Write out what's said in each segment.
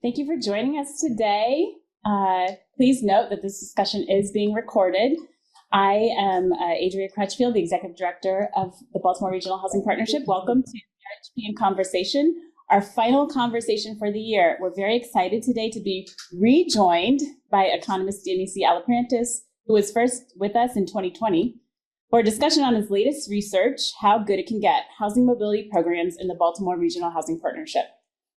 Thank you for joining us today. Please note that this discussion is being recorded. I am Adria Crutchfield, the Executive Director of the Baltimore Regional Housing Partnership. Welcome to BRHP In Conversation, our final conversation for the year. We're very excited today to be rejoined by economist Dionissi Aliprantis, who was first with us in 2020, for a discussion on his latest research, How Good It Can Get, Housing Mobility Programs in the Baltimore Regional Housing Partnership.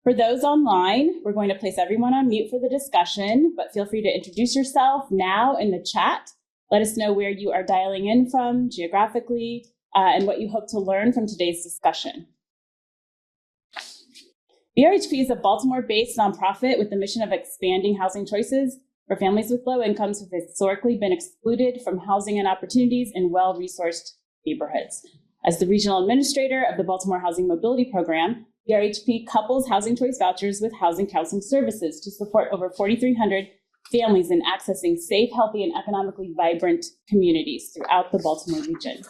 For those online, we're going to place everyone on mute for the discussion, but feel free to introduce yourself now in the chat. Let us know where you are dialing in from geographically and what you hope to learn from today's discussion. BRHP is a Baltimore-based nonprofit with the mission of expanding housing choices for families with low incomes who have historically been excluded from housing and opportunities in well-resourced neighborhoods. As the regional administrator of the Baltimore Housing Mobility Program, BRHP couples housing choice vouchers with housing counseling services to support over 4,300 families in accessing safe, healthy, and economically vibrant communities throughout the Baltimore region.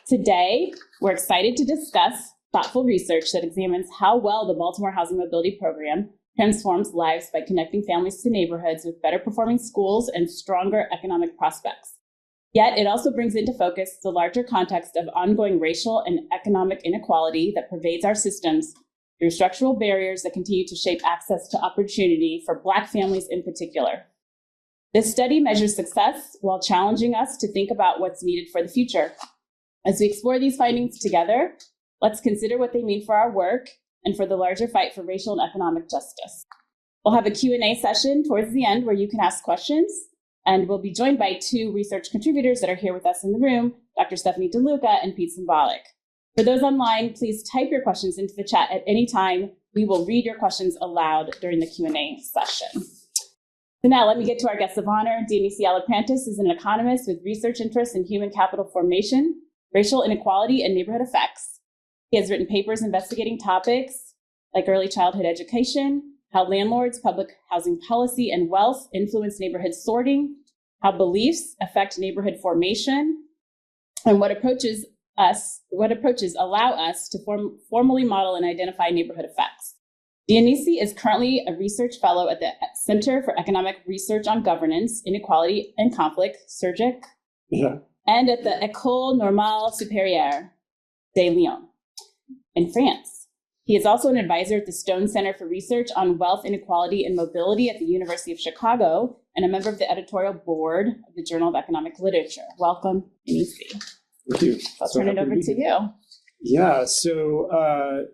Today, we're excited to discuss thoughtful research that examines how well the Baltimore Housing Mobility Program transforms lives by connecting families to neighborhoods with better performing schools and stronger economic prospects. Yet it also brings into focus the larger context of ongoing racial and economic inequality that pervades our systems through structural barriers that continue to shape access to opportunity for Black families in particular. This study measures success while challenging us to think about what's needed for the future. As we explore these findings together, let's consider what they mean for our work and for the larger fight for racial and economic justice. We'll have a Q&A session towards the end where you can ask questions, and we'll be joined by two research contributors that are here with us in the room, Dr. Stephanie DeLuca and Pete Symbolic. For those online, please type your questions into the chat at any time. We will read your questions aloud during the Q&A session. So now let me get to our guest of honor. Dionissi Aliprantis is an economist with research interests in human capital formation, racial inequality, and neighborhood effects. He has written papers investigating topics like early childhood education, how landlords, public housing policy, and wealth influence neighborhood sorting, how beliefs affect neighborhood formation, and what approaches allow us to formally model and identify neighborhood effects. Dionissi is currently a research fellow at the Center for Economic Research on Governance, Inequality, and Conflict, CERGIC, and at the École Normale Supérieure de Lyon in France. He is also an advisor at the Stone Center for Research on Wealth Inequality and Mobility at the University of Chicago and a member of the editorial board of the Journal of Economic Literature. Welcome, Dionissi. Thank you. I'll turn it over to you. Yeah, so a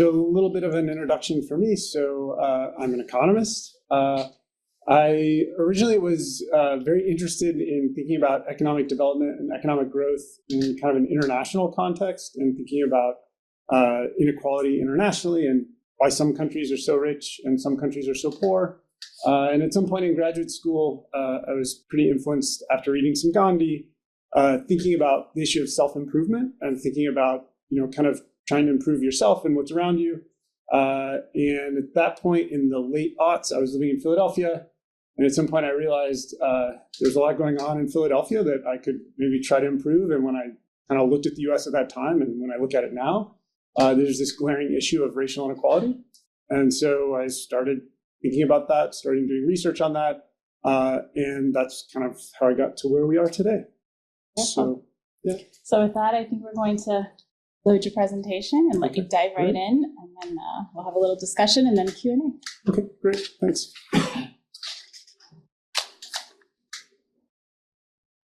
little bit of an introduction for me. So I'm an economist. I originally was very interested in thinking about economic development and economic growth in kind of an international context and thinking about inequality internationally and why some countries are so rich and some countries are so poor. And at some point in graduate school, I was pretty influenced after reading some Gandhi, thinking about the issue of self-improvement and thinking about, kind of trying to improve yourself and what's around you. And at that point in the late aughts, I was living in Philadelphia. And at some point I realized there's a lot going on in Philadelphia that I could maybe try to improve. And when I kind of looked at the US at that time, and when I look at it now, there's this glaring issue of racial inequality. And so I started thinking about that, started doing research on that. And that's kind of how I got to where we are today. So, yeah. So with that, I think we're going to load your presentation and let you dive right in, and then we'll have a little discussion and then a Q&A. Okay, great, thanks.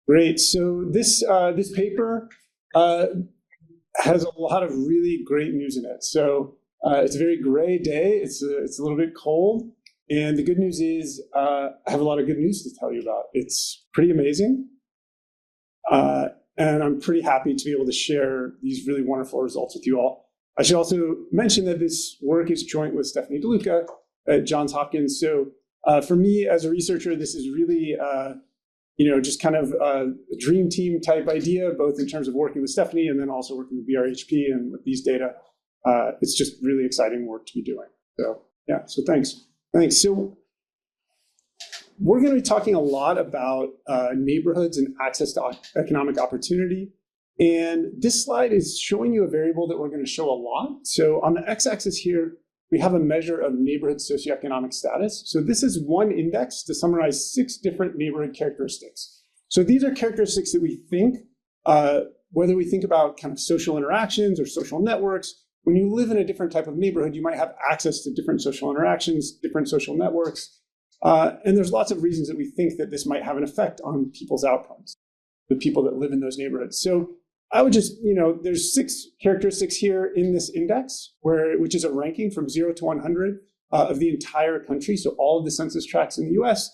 Great, so this paper has a lot of really great news in it. So it's a very gray day, it's a little bit cold, and the good news is I have a lot of good news to tell you about. It's pretty amazing. And I'm pretty happy to be able to share these really wonderful results with you all. I should also mention that this work is joint with Stephanie DeLuca at Johns Hopkins. So for me as a researcher, this is really, just kind of a dream team type idea, both in terms of working with Stephanie and then also working with BRHP and with these data. It's just really exciting work to be doing. So yeah, so thanks. So we're going to be talking a lot about neighborhoods and access to economic opportunity. And this slide is showing you a variable that we're going to show a lot. So on the x-axis here, we have a measure of neighborhood socioeconomic status. So this is one index to summarize 6 different neighborhood characteristics. So these are characteristics that we think, whether we think about kind of social interactions or social networks, when you live in a different type of neighborhood, you might have access to different social interactions, different social networks. And there's lots of reasons that we think that this might have an effect on people's outcomes, the people that live in those neighborhoods. So I would just, there's 6 characteristics here in this index, which is a ranking from 0 to 100 of the entire country, so all of the census tracts in the US.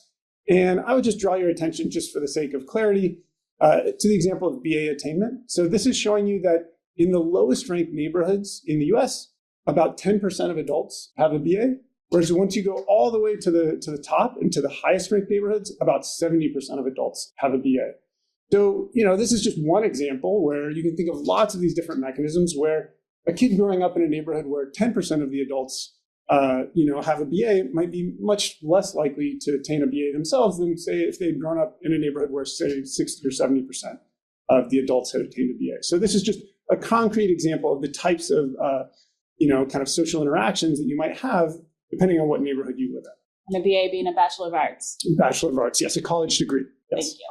And I would just draw your attention, just for the sake of clarity, to the example of BA attainment. So this is showing you that in the lowest ranked neighborhoods in the US, about 10% of adults have a BA, whereas once you go all the way to the top and to the highest ranked neighborhoods, about 70% of adults have a BA. So, this is just one example where you can think of lots of these different mechanisms where a kid growing up in a neighborhood where 10% of the adults, have a BA might be much less likely to attain a BA themselves than, say, if they'd grown up in a neighborhood where, say, 60 or 70% of the adults had attained a BA. So this is just a concrete example of the types of, kind of social interactions that you might have depending on what neighborhood you live in. And a BA being a Bachelor of Arts. Bachelor of Arts, yes, a college degree. Yes. Thank you.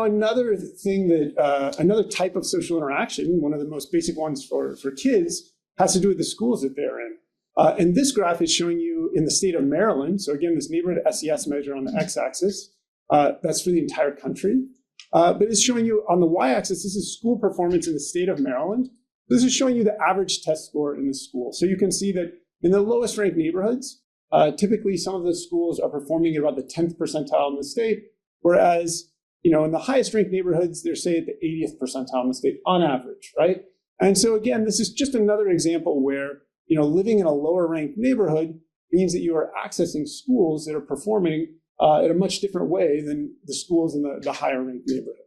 Another thing that, another type of social interaction, one of the most basic ones for kids, has to do with the schools that they're in. And this graph is showing you in the state of Maryland. So again, this neighborhood SES measure on the x-axis, that's for the entire country. But it's showing you on the y-axis, this is school performance in the state of Maryland. This is showing you the average test score in the school. So you can see that in the lowest ranked neighborhoods, typically some of the schools are performing at about the 10th percentile in the state, whereas in the highest ranked neighborhoods, they're, say, at the 80th percentile in the state on average, right? And so again, this is just another example where living in a lower ranked neighborhood means that you are accessing schools that are performing in a much different way than the schools in the higher ranked neighborhoods.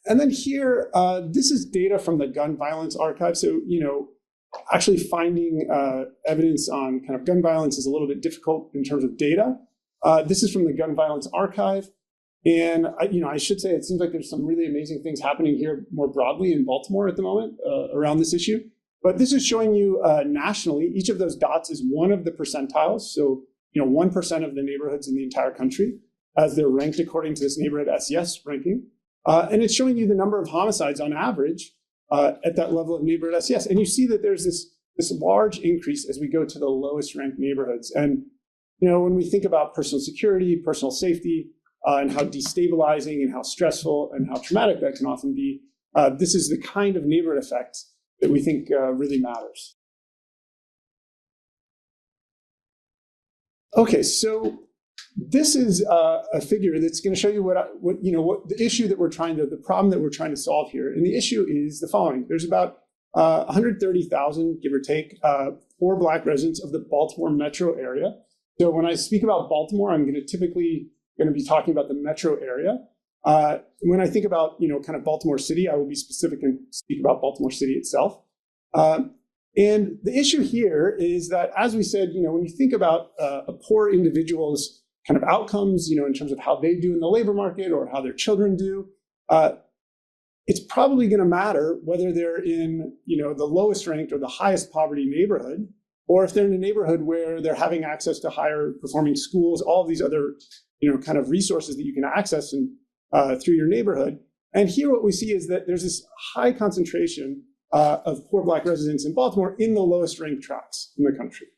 And then here, this is data from the Gun Violence Archive. So, actually finding evidence on kind of gun violence is a little bit difficult in terms of data. This is from the Gun Violence Archive. And I should say it seems like there's some really amazing things happening here more broadly in Baltimore at the moment around this issue. But this is showing you nationally, each of those dots is one of the percentiles. So 1% of the neighborhoods in the entire country as they're ranked according to this neighborhood SES ranking. And it's showing you the number of homicides on average at that level of neighborhood SES. And you see that there's this large increase as we go to the lowest ranked neighborhoods. And when we think about personal security, personal safety, and how destabilizing and how stressful and how traumatic that can often be, this is the kind of neighborhood effect that we think really matters. Okay, so this is a figure that's going to show you what the issue that the problem that we're trying to solve here. And the issue is the following. There's about 130,000, give or take, poor Black residents of the Baltimore metro area. So when I speak about Baltimore, I'm typically going to be talking about the metro area. When I think about, kind of Baltimore City, I will be specific and speak about Baltimore City itself. And the issue here is that, as we said, when you think about a poor individual's kind of outcomes, in terms of how they do in the labor market or how their children do, it's probably going to matter whether they're in, the lowest ranked or the highest poverty neighborhood, or if they're in a neighborhood where they're having access to higher performing schools, all of these other, kind of resources that you can access through your neighborhood. And here what we see is that there's this high concentration of poor Black residents in Baltimore in the lowest ranked tracts in the country.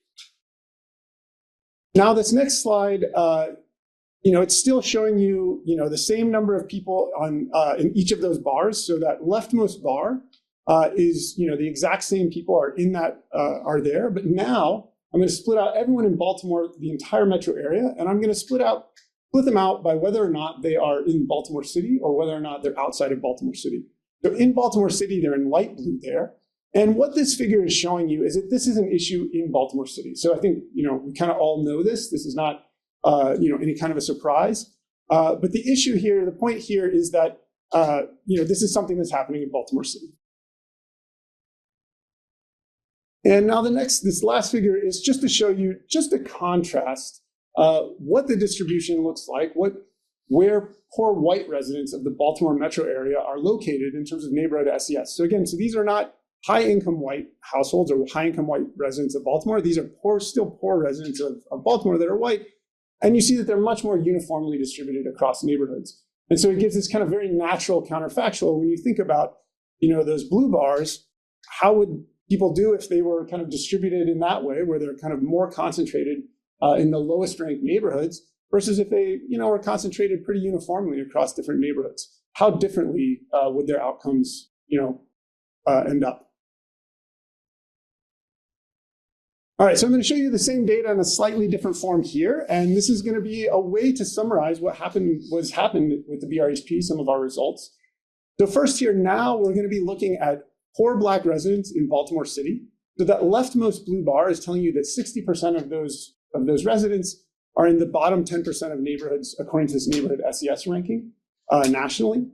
Now, this next slide, it's still showing you, the same number of people in each of those bars. So that leftmost bar is, the exact same people are in that are there. But now I'm going to split out everyone in Baltimore, the entire metro area, and I'm going to split them out by whether or not they are in Baltimore City or whether or not they're outside of Baltimore City. So in Baltimore City, they're in light blue there. And what this figure is showing you is that this is an issue in Baltimore City. So I think, we kind of all know this. This is not, any kind of a surprise. But the issue here, the point here is that, this is something that's happening in Baltimore City. And now this last figure is just to show you, just to contrast what the distribution looks like, what where poor white residents of the Baltimore metro area are located in terms of neighborhood SES. So again, so these are not high-income white households or high-income white residents of Baltimore. These are still poor residents of Baltimore that are white. And you see that they're much more uniformly distributed across neighborhoods. And so it gives this kind of very natural counterfactual. When you think about, those blue bars, how would people do if they were kind of distributed in that way, where they're kind of more concentrated in the lowest ranked neighborhoods versus if they, were concentrated pretty uniformly across different neighborhoods? How differently would their outcomes, end up? All right, so I'm going to show you the same data in a slightly different form here, and this is going to be a way to summarize what happened with the BRHP, some of our results. So first here, now we're going to be looking at poor Black residents in Baltimore City. So that leftmost blue bar is telling you that 60% of those residents are in the bottom 10% of neighborhoods according to this neighborhood SES ranking nationally.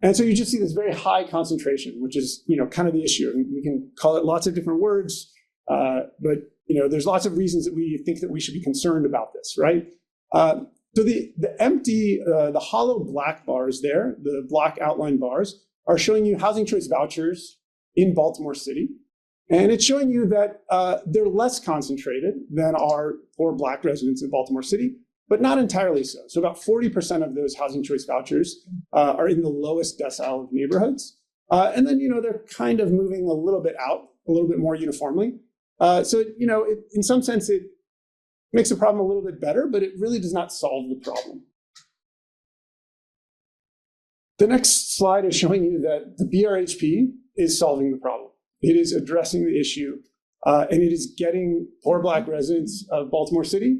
And so you just see this very high concentration, which is kind of the issue. And we can call it lots of different words, but there's lots of reasons that we think that we should be concerned about this, right? So the empty, the hollow black bars there, the black outline bars, are showing you housing choice vouchers in Baltimore City. And it's showing you that they're less concentrated than our poor Black residents in Baltimore City, but not entirely so. So about 40% of those housing choice vouchers are in the lowest decile of neighborhoods. And then, they're kind of moving a little bit out, a little bit more uniformly. So, in some sense, it makes the problem a little bit better, but it really does not solve the problem. The next slide is showing you that the BRHP is solving the problem. It is addressing the issue, and it is getting poor Black residents of Baltimore City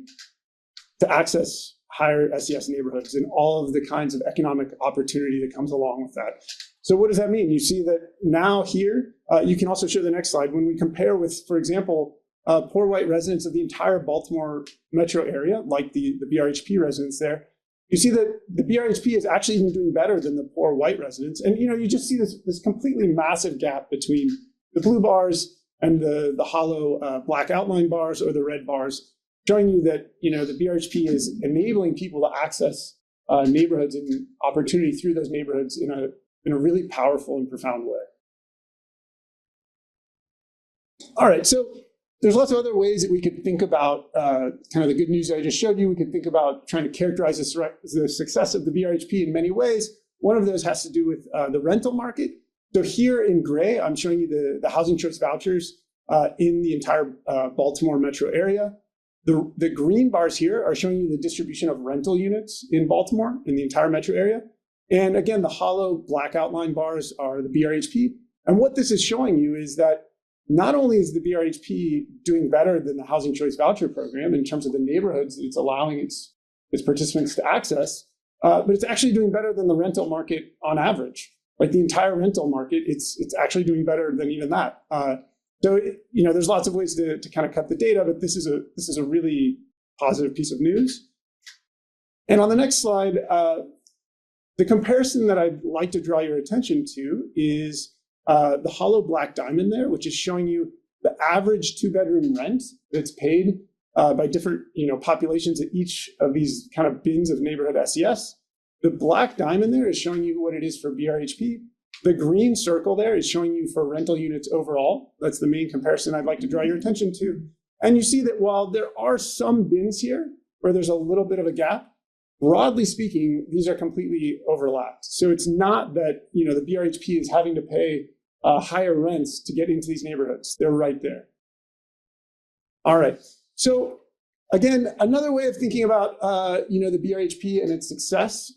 to access higher SES neighborhoods and all of the kinds of economic opportunity that comes along with that. So what does that mean? You see that now here, you can also show the next slide. When we compare with, for example, poor white residents of the entire Baltimore metro area, like the BRHP residents there, you see that the BRHP is actually even doing better than the poor white residents. And you just see this completely massive gap between the blue bars and the hollow black outline bars or the red bars, showing you that the BRHP is enabling people to access neighborhoods and opportunity through those neighborhoods in a really powerful and profound way. All right, so there's lots of other ways that we could think about kind of the good news that I just showed you. We could think about trying to characterize the success of the BRHP in many ways. One of those has to do with the rental market. So here in gray, I'm showing you the housing choice vouchers in the entire Baltimore metro area. The green bars here are showing you the distribution of rental units in Baltimore in the entire metro area. And again, the hollow black outline bars are the BRHP. And what this is showing you is that not only is the BRHP doing better than the housing choice voucher program in terms of the neighborhoods that it's allowing its participants to access, but it's actually doing better than the rental market on average. Like the entire rental market, it's actually doing better than even that. So there's lots of ways to kind of cut the data, but this is a really positive piece of news. And on the next slide, the comparison that I'd like to draw your attention to is the hollow black diamond there, which is showing you the average 2-bedroom rent that's paid by different populations at each of these kind of bins of neighborhood SES. The black diamond there is showing you what it is for BRHP. The green circle there is showing you for rental units overall. That's the main comparison I'd like to draw your attention to. And you see that while there are some bins here where there's a little bit of a gap, broadly speaking, these are completely overlapped. So it's not that the BRHP is having to pay higher rents to get into these neighborhoods. They're right there. All right. So again, another way of thinking about the BRHP and its success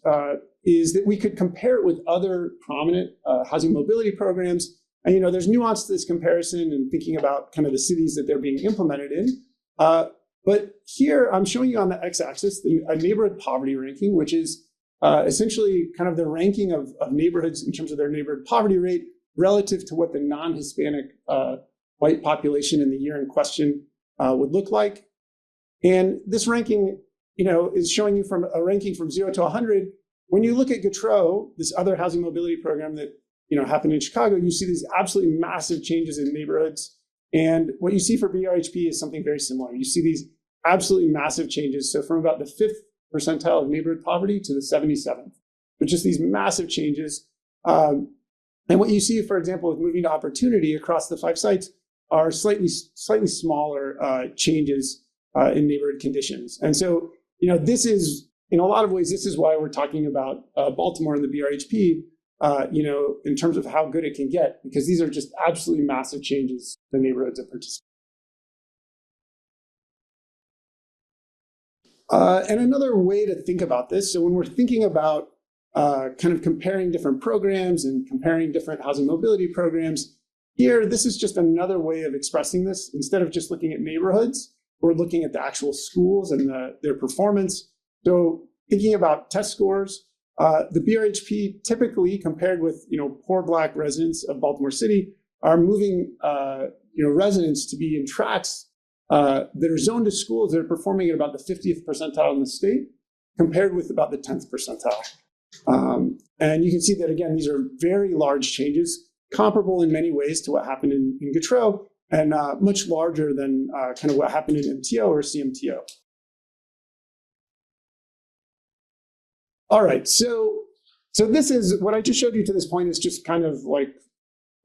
is that we could compare it with other prominent housing mobility programs. And there's nuance to this comparison and thinking about kind of the cities that they're being implemented in. But here I'm showing you on the x-axis a neighborhood poverty ranking, which is essentially kind of the ranking of neighborhoods in terms of their neighborhood poverty rate relative to what the non-Hispanic white population in the year in question would look like. And this ranking, is showing you from a ranking from 0 to 100. When you look at Gautreaux, this other housing mobility program that happened in Chicago, you see these absolutely massive changes in neighborhoods. And what you see for BRHP is something very similar. You see these absolutely massive changes. So from about the percentile of neighborhood poverty to the 77th. But just these massive changes. And what you see, for example, with moving to opportunity across the 5 sites are slightly smaller changes in neighborhood conditions. And so, this is, in a lot of ways, this is why we're talking about Baltimore and the BRHP, in terms of how good it can get, because these are just absolutely massive changes to the neighborhoods that participate. And another way to think about this, so when we're thinking about kind of comparing different programs and comparing different housing mobility programs, here, this is just another way of expressing this. Instead of just looking at neighborhoods, we're looking at the actual schools and their performance. So thinking about test scores, the BRHP typically, compared with poor Black residents of Baltimore City, are moving residents to be in tracts that are zoned to schools that are performing at about the 50th percentile in the state, compared with about the 10th percentile. And you can see that, again, these are very large changes, comparable in many ways to what happened in Gautreaux, and much larger than kind of what happened in MTO or CMTO. All right, so this is what I just showed you to this point is just kind of like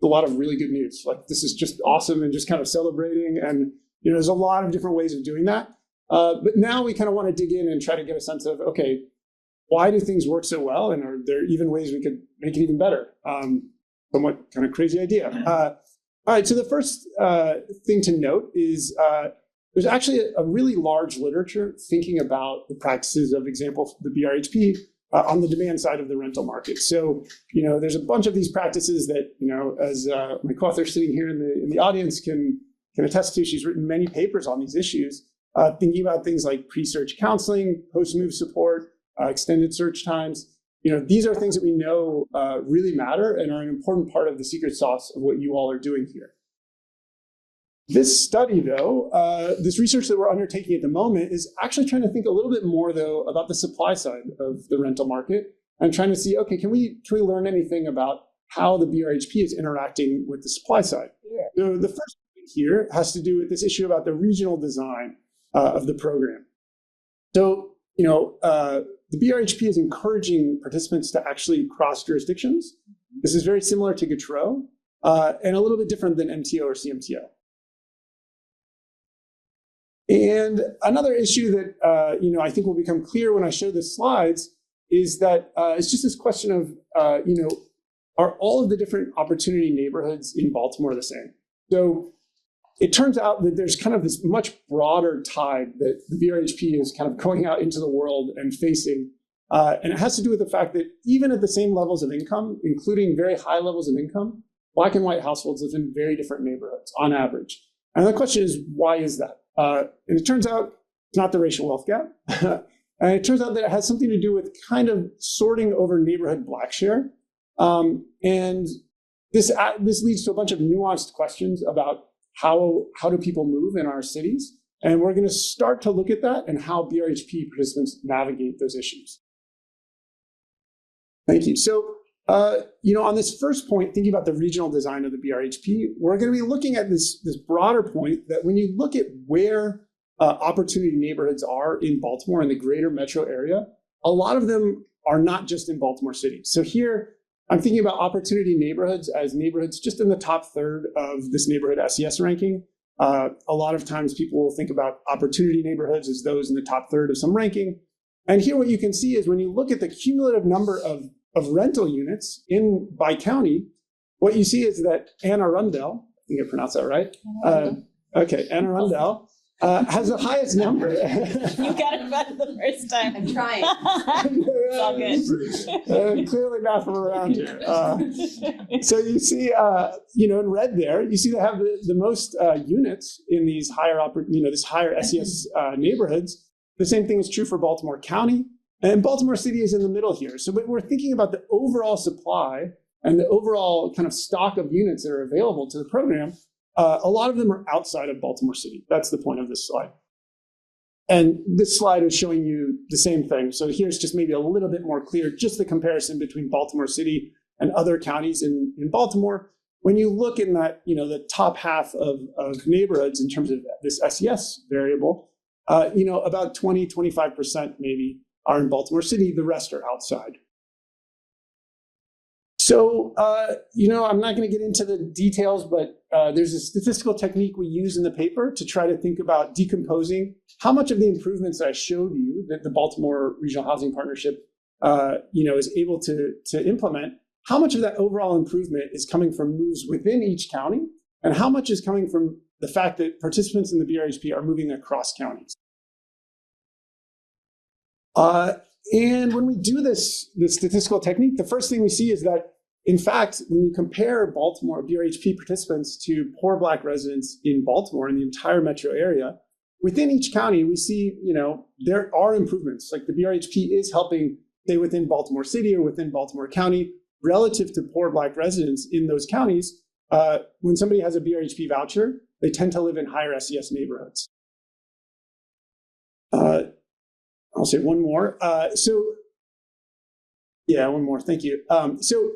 a lot of really good news. Like, this is just awesome and just kind of celebrating. And there's a lot of different ways of doing that. But now we kind of want to dig in and try to get a sense of, okay, why do things work so well? And are there even ways we could make it even better? Somewhat kind of crazy idea. All right, so the first thing to note is there's actually a really large literature thinking about the practices of, example, the BRHP on the demand side of the rental market. So, there's a bunch of these practices that, as my co-author sitting here in the audience can attest to. She's written many papers on these issues, thinking about things like pre-search counseling, post-move support, extended search times. These are things that we know really matter and are an important part of the secret sauce of what you all are doing here. This study, though, this research that we're undertaking at the moment is actually trying to think a little bit more, though, about the supply side of the rental market and trying to see, okay, can we learn anything about how the BRHP is interacting with the supply side? Yeah. So the first point here has to do with this issue about the regional design of the program. So, the BRHP is encouraging participants to actually cross jurisdictions. This is very similar to Gautreaux and a little bit different than MTO or CMTO. And another issue that I think will become clear when I show the slides is that it's just this question of are all of the different opportunity neighborhoods in Baltimore the same? So it turns out that there's kind of this much broader tide that the BRHP is kind of going out into the world and facing. And it has to do with the fact that even at the same levels of income, including very high levels of income, Black and white households live in very different neighborhoods on average. And the question is, why is that? And it turns out it's not the racial wealth gap. And it turns out that it has something to do with kind of sorting over neighborhood Black share. And this leads to a bunch of nuanced questions about how do people move in our cities? And we're going to start to look at that and how BRHP participants navigate those issues. Thank you. So, on this first point, thinking about the regional design of the BRHP, we're going to be looking at this broader point that when you look at where opportunity neighborhoods are in Baltimore and the greater metro area, a lot of them are not just in Baltimore City. So here, I'm thinking about opportunity neighborhoods as neighborhoods just in the top third of this neighborhood SES ranking. A lot of times people will think about opportunity neighborhoods as those in the top third of some ranking. And here what you can see is when you look at the cumulative number of rental units by county, what you see is that Anne Arundel, I think I pronounced that right. Anne Arundel has the highest number. You got it right the first time. I'm trying. It's all good. Clearly not from around here. So you see, in red there, you see they have the most units in these higher, this higher SES neighborhoods. The same thing is true for Baltimore County, and Baltimore City is in the middle here. So we're thinking about the overall supply and the overall kind of stock of units that are available to the program. A lot of them are outside of Baltimore City. That's the point of this slide. And this slide is showing you the same thing. So here's just maybe a little bit more clear, just the comparison between Baltimore City and other counties in Baltimore. When you look in that, the top half of neighborhoods in terms of this SES variable, about 20, 25% maybe are in Baltimore City, the rest are outside. So, I'm not going to get into the details, but there's a statistical technique we use in the paper to try to think about decomposing how much of the improvements I showed you that the Baltimore Regional Housing Partnership, is able to implement. How much of that overall improvement is coming from moves within each county, and how much is coming from the fact that participants in the BRHP are moving across counties? And when we do this statistical technique, the first thing we see is that, in fact, when you compare Baltimore BRHP participants to poor Black residents in Baltimore, in the entire metro area, within each county, we see, there are improvements. Like the BRHP is helping stay within Baltimore City or within Baltimore County relative to poor Black residents in those counties. When somebody has a BRHP voucher, they tend to live in higher SES neighborhoods. I'll say one more. One more. Thank you. So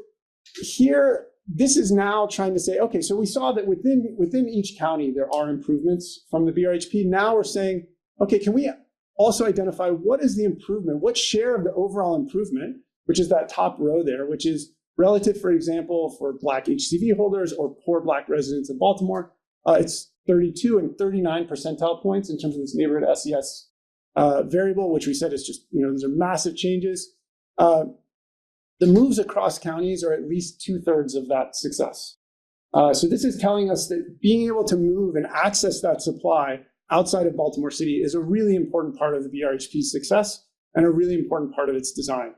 here, this is now trying to say, okay, so we saw that within each county, there are improvements from the BRHP. Now we're saying, okay, can we also identify what is the improvement? What share of the overall improvement, which is that top row there, which is relative, for example, for Black HCV holders or poor Black residents in Baltimore, it's 32 and 39 percentile points in terms of this neighborhood SES variable, which we said is just, these are massive changes. The moves across counties are at least 2/3 of that success. So this is telling us that being able to move and access that supply outside of Baltimore City is a really important part of the BRHP's success and a really important part of its design.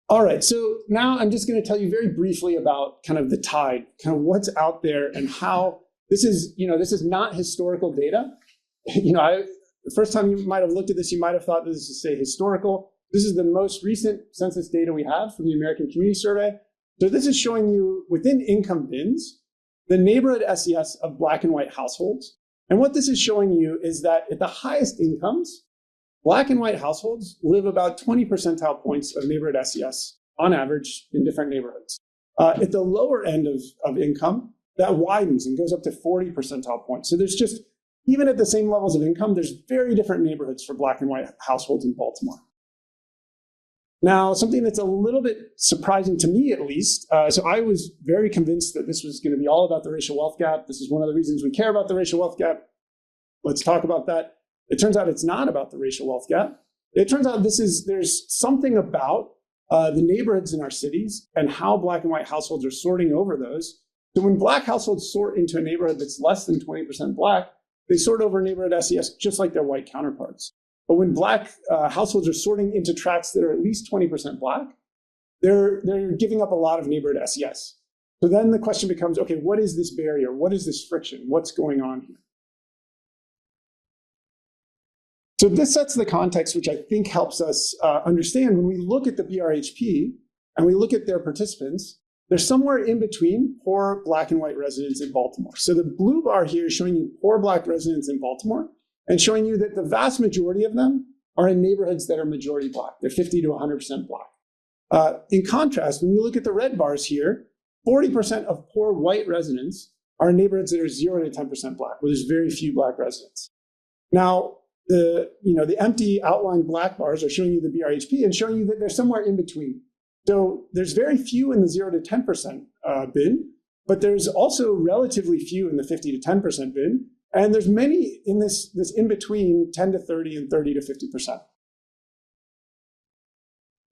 All right, so now I'm just going to tell you very briefly about kind of the tide, kind of what's out there and how this is not historical data. The first time you might have looked at this, you might have thought that this is, say, historical. This is the most recent census data we have from the American Community Survey. So this is showing you within income bins, the neighborhood SES of Black and white households. And what this is showing you is that at the highest incomes, Black and white households live about 20 percentile points of neighborhood SES on average in different neighborhoods. At the lower end of income, that widens and goes up to 40 percentile points. So there's just, even at the same levels of income, there's very different neighborhoods for Black and white households in Baltimore. Now, something that's a little bit surprising to me, at least, so I was very convinced that this was going to be all about the racial wealth gap. This is one of the reasons we care about the racial wealth gap. Let's talk about that. It turns out it's not about the racial wealth gap. It turns out there's something about the neighborhoods in our cities and how Black and white households are sorting over those. So when Black households sort into a neighborhood that's less than 20% Black, they sort over neighborhood SES just like their white counterparts. But when Black households are sorting into tracts that are at least 20% Black, they're giving up a lot of neighborhood SES. So then the question becomes, okay, what is this barrier? What is this friction? What's going on here? So this sets the context, which I think helps us understand when we look at the BRHP and we look at their participants, they're somewhere in between poor Black and white residents in Baltimore. So the blue bar here is showing you poor Black residents in Baltimore and showing you that the vast majority of them are in neighborhoods that are majority Black. They're 50 to 100% Black. In contrast, when you look at the red bars here, 40% of poor white residents are in neighborhoods that are 0 to 10% Black, where there's very few Black residents. Now, the empty outlined black bars are showing you the BRHP and showing you that they're somewhere in between. So there's very few in the 0 to 10% bin, but there's also relatively few in the 50 to 10% bin. And there's many in this in between 10 to 30 and 30 to 50%.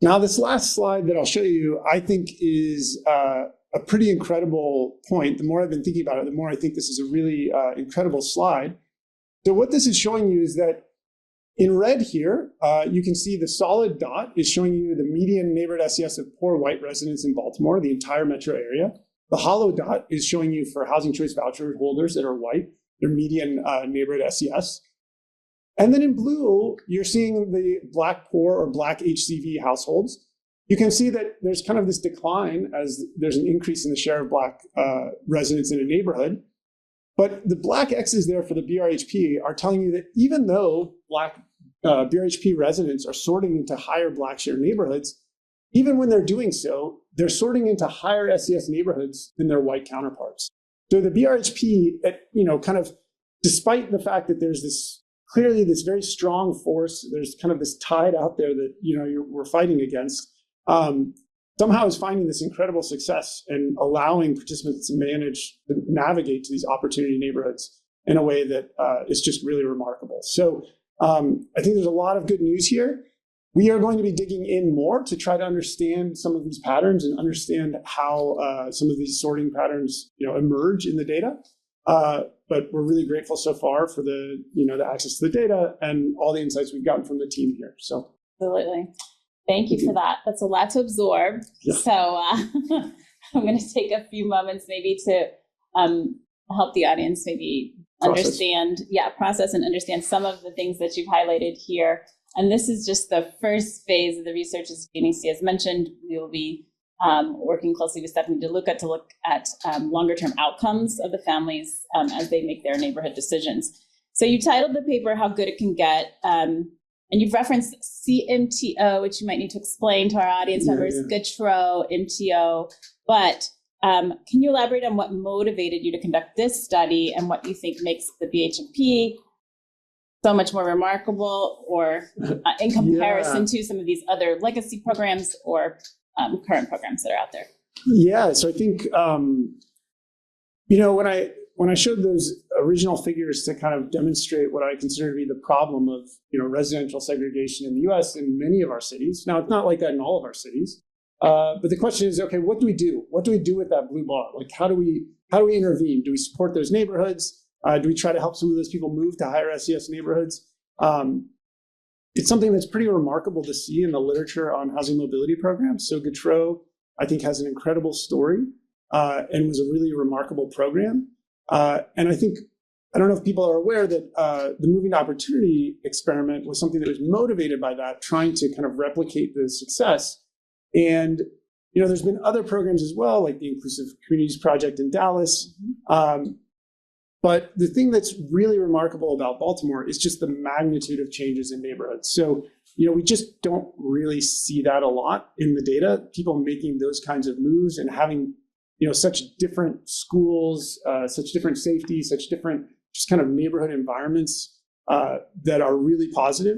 Now, this last slide that I'll show you, I think is a pretty incredible point. The more I've been thinking about it, the more I think this is a really incredible slide. So what this is showing you is that in red here, you can see the solid dot is showing you the median neighborhood SES of poor white residents in Baltimore, the entire metro area. The hollow dot is showing you for housing choice voucher holders that are white, their median neighborhood SES. And then in blue, you're seeing the Black poor or Black HCV households. You can see that there's kind of this decline as there's an increase in the share of Black residents in a neighborhood. But the black X's there for the BRHP are telling you that even though Black BRHP residents are sorting into higher Black share neighborhoods, even when they're doing so, they're sorting into higher SES neighborhoods than their white counterparts. So the BRHP, kind of, despite the fact that there's this clearly this very strong force. There's kind of this tide out there that we're fighting against. Somehow is finding this incredible success and allowing participants to navigate to these opportunity neighborhoods in a way that is just really remarkable. So I think there's a lot of good news here. We are going to be digging in more to try to understand some of these patterns and understand how some of these sorting patterns emerge in the data. But we're really grateful so far for the access to the data and all the insights we've gotten from the team here. So absolutely. Thank you for that. That's a lot to absorb. Yeah. So I'm going to take a few moments maybe to help the audience maybe process and understand some of the things that you've highlighted here. And this is just the first phase of the research. As Dionissi has mentioned, we will be working closely with Stephanie DeLuca to look at longer-term outcomes of the families as they make their neighborhood decisions. So you titled the paper, How Good It Can Get, and you've referenced CMTO, which you might need to explain to our audience members, GTRO, MTO. But can you elaborate on what motivated you to conduct this study and what you think makes the BHP so much more remarkable or in comparison to some of these other legacy programs or current programs that are out there? Yeah, so I think, when I showed those original figures to kind of demonstrate what I consider to be the problem of, residential segregation in the U.S. in many of our cities. Now, it's not like that in all of our cities. But the question is, okay, what do we do? What do we do with that blue bar? Like, how do we intervene? Do we support those neighborhoods? Do we try to help some of those people move to higher SES neighborhoods? It's something that's pretty remarkable to see in the literature on housing mobility programs. So GTRO, I think, has an incredible story and was a really remarkable program. And I don't know if people are aware that the Moving to Opportunity experiment was something that was motivated by that, trying to kind of replicate the success. And, there's been other programs as well, like the Inclusive Communities Project in Dallas. But the thing that's really remarkable about Baltimore is just the magnitude of changes in neighborhoods. So, we just don't really see that a lot in the data, people making those kinds of moves and having such different schools, such different safety, such different just kind of neighborhood environments that are really positive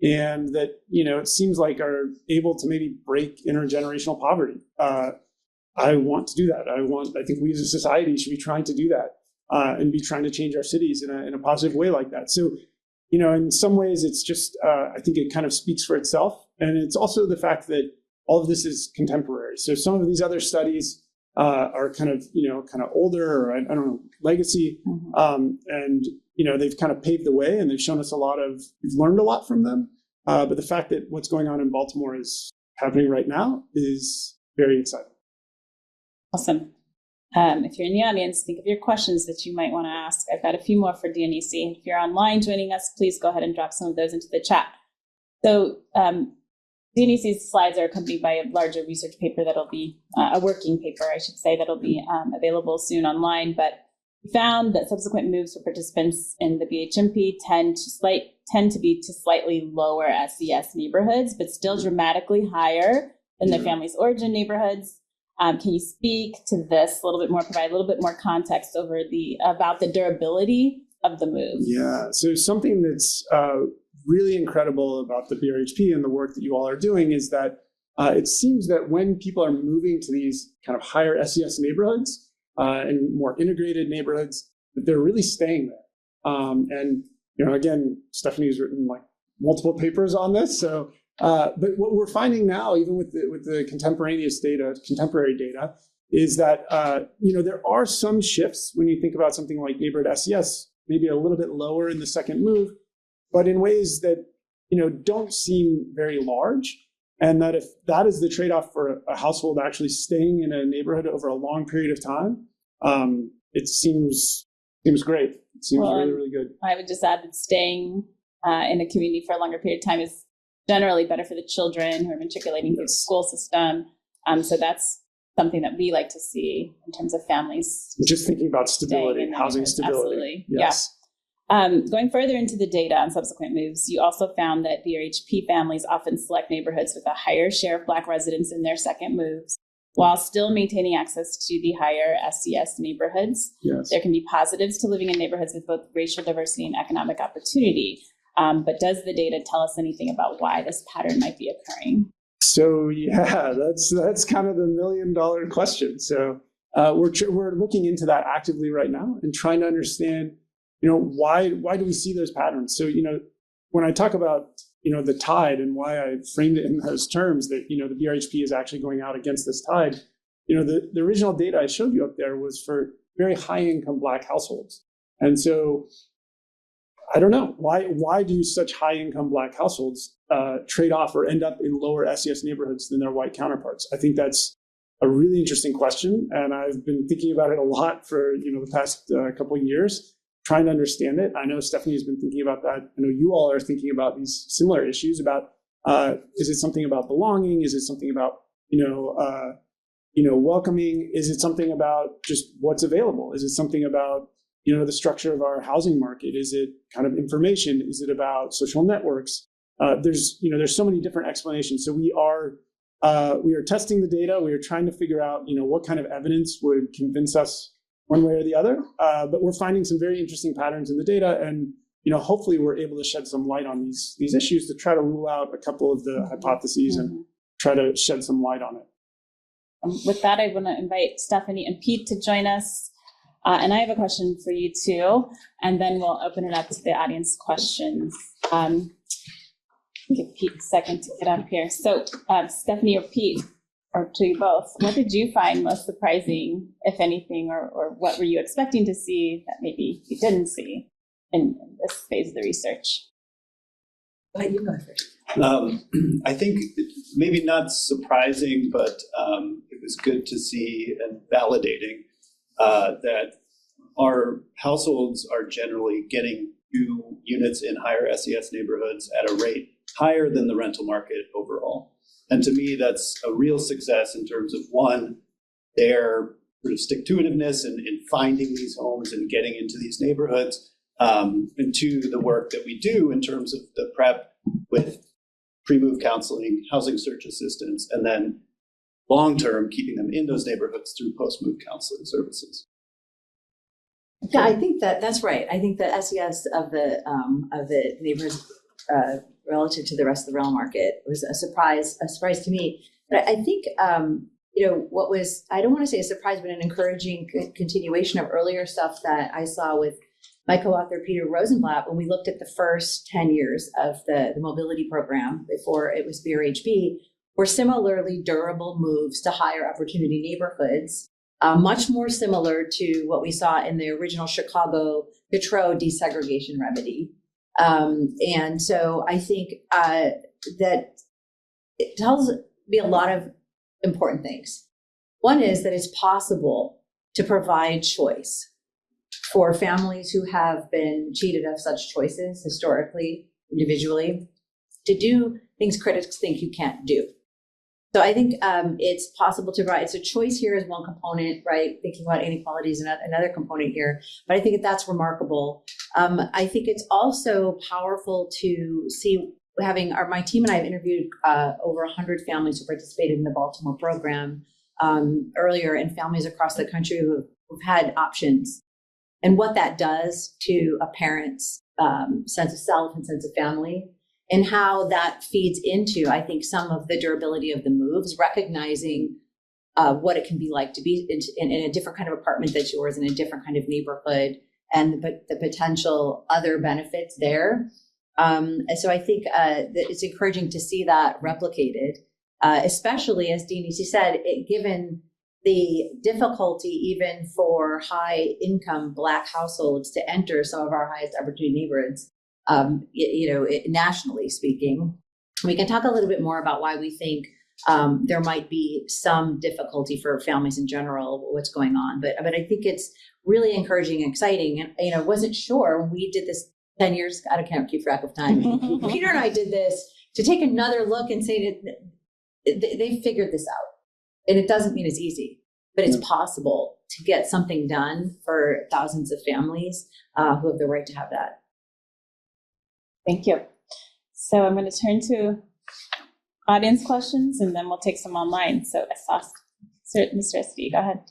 and that, it seems like are able to maybe break intergenerational poverty. I want to do that. I think we as a society should be trying to do that and be trying to change our cities in a positive way like that. So, in some ways it's just, I think it kind of speaks for itself. And it's also the fact that all of this is contemporary. So some of these other studies are kind of older or I don't know, legacy. And, they've kind of paved the way and they've shown us we've learned a lot from them. But the fact that what's going on in Baltimore is happening right now is very exciting. Awesome. If you're in the audience, think of your questions that you might want to ask. I've got a few more for Dionissi. If you're online joining us, please go ahead and drop some of those into the chat. So Dionissi's slides are accompanied by a larger research paper that'll be a working paper, I should say, that'll be available soon online. But we found that subsequent moves for participants in the BHMP tend to be to slightly lower SES neighborhoods, but still dramatically higher than their family's origin neighborhoods. Can you speak to this a little bit more, provide a little bit more context about the durability of the move? Yeah, so something that's really incredible about the BRHP and the work that you all are doing is that it seems that when people are moving to these kind of higher SES neighborhoods and more integrated neighborhoods, that they're really staying there. And again, Stephanie's written like multiple papers on this. So, but what we're finding now, even with the contemporary data, is that there are some shifts when you think about something like neighborhood SES, maybe a little bit lower in the second move, but in ways that don't seem very large. And that if that is the trade-off for a household actually staying in a neighborhood over a long period of time, it seems great. It seems really, really good. I would just add that staying in a community for a longer period of time is generally better for the children who are matriculating through the school system. So that's something that we like to see in terms of families. Just thinking about stability, housing stability. Absolutely. Yes. Yeah. Going further into the data on subsequent moves, you also found that BRHP families often select neighborhoods with a higher share of Black residents in their second moves, while still maintaining access to the higher SES neighborhoods. Yes. There can be positives to living in neighborhoods with both racial diversity and economic opportunity. But does the data tell us anything about why this pattern might be occurring? So yeah, that's kind of the $1 million question. So we're looking into that actively right now and trying to understand, why do we see those patterns? So when I talk about the tide and why I framed it in those terms, that the BRHP is actually going out against this tide. The original data I showed you up there was for very high income Black households, and so I don't know why do such high income Black households trade off or end up in lower SES neighborhoods than their white counterparts? I think that's a really interesting question, and I've been thinking about it a lot for the past couple of years, trying to understand it. I know Stephanie has been thinking about that. I know you all are thinking about these similar issues about is it something about belonging? Is it something about welcoming? Is it something about just what's available? Is it something about the structure of our housing market? Is it kind of information? Is it about social networks? There's so many different explanations. So we are testing the data. We are trying to figure out what kind of evidence would convince us one way or the other. But we're finding some very interesting patterns in the data, and hopefully we're able to shed some light on these issues to try to rule out a couple of the hypotheses and try to shed some light on it. With that, I want to invite Stephanie and Pete to join us. And I have a question for you too, and then we'll open it up to the audience questions. Give Pete a second to get up here. So Stephanie or Pete, or to you both, what did you find most surprising, if anything, or what were you expecting to see that maybe you didn't see in this phase of the research? You go first. I think maybe not surprising, but it was good to see and validating that our households are generally getting new units in higher SES neighborhoods at a rate higher than the rental market overall. And to me, that's a real success in terms of, one, their sort of stick-to-itiveness in finding these homes and getting into these neighborhoods, and two, the work that we do in terms of the prep with pre-move counseling, housing search assistance, and then long-term keeping them in those neighborhoods through post-move counseling services. Yeah, I think that's right. I think the SES of the neighborhoods relative to the rest of the rental market was a surprise to me. But I think what was, I don't want to say a surprise, but an encouraging continuation of earlier stuff that I saw with my co-author Peter Rosenblatt when we looked at the first 10 years of the mobility program before it was BRHP, were similarly durable moves to higher opportunity neighborhoods. Much more similar to what we saw in the original Chicago Detroit desegregation remedy. And so I think that it tells me a lot of important things. One is that it's possible to provide choice for families who have been cheated of such choices historically, individually, to do things critics think you can't do. So I think it's possible to provide. So choice here is one component, right? Thinking about inequality is another component here. But I think that's remarkable. I think it's also powerful to see my team and I have interviewed over 100 families who participated in the Baltimore program earlier, and families across the country who've had options, and what that does to a parent's sense of self and sense of family, and how that feeds into, I think, some of the durability of the moves, recognizing what it can be like to be in a different kind of apartment than yours, in a different kind of neighborhood, and the potential other benefits there. And so I think that it's encouraging to see that replicated, especially, as Dionissi said, given the difficulty even for high income Black households to enter some of our highest opportunity neighborhoods. Nationally speaking, we can talk a little bit more about why we think there might be some difficulty for families in general, what's going on. But I think it's really encouraging and exciting. And, I wasn't sure when we did this 10 years, I can't keep track of time. Peter and I did this to take another look and say that they figured this out. And it doesn't mean it's easy, but it's possible to get something done for thousands of families who have the right to have that. Thank you. So I'm going to turn to audience questions, and then we'll take some online. So I saw Mr. Estee, go ahead.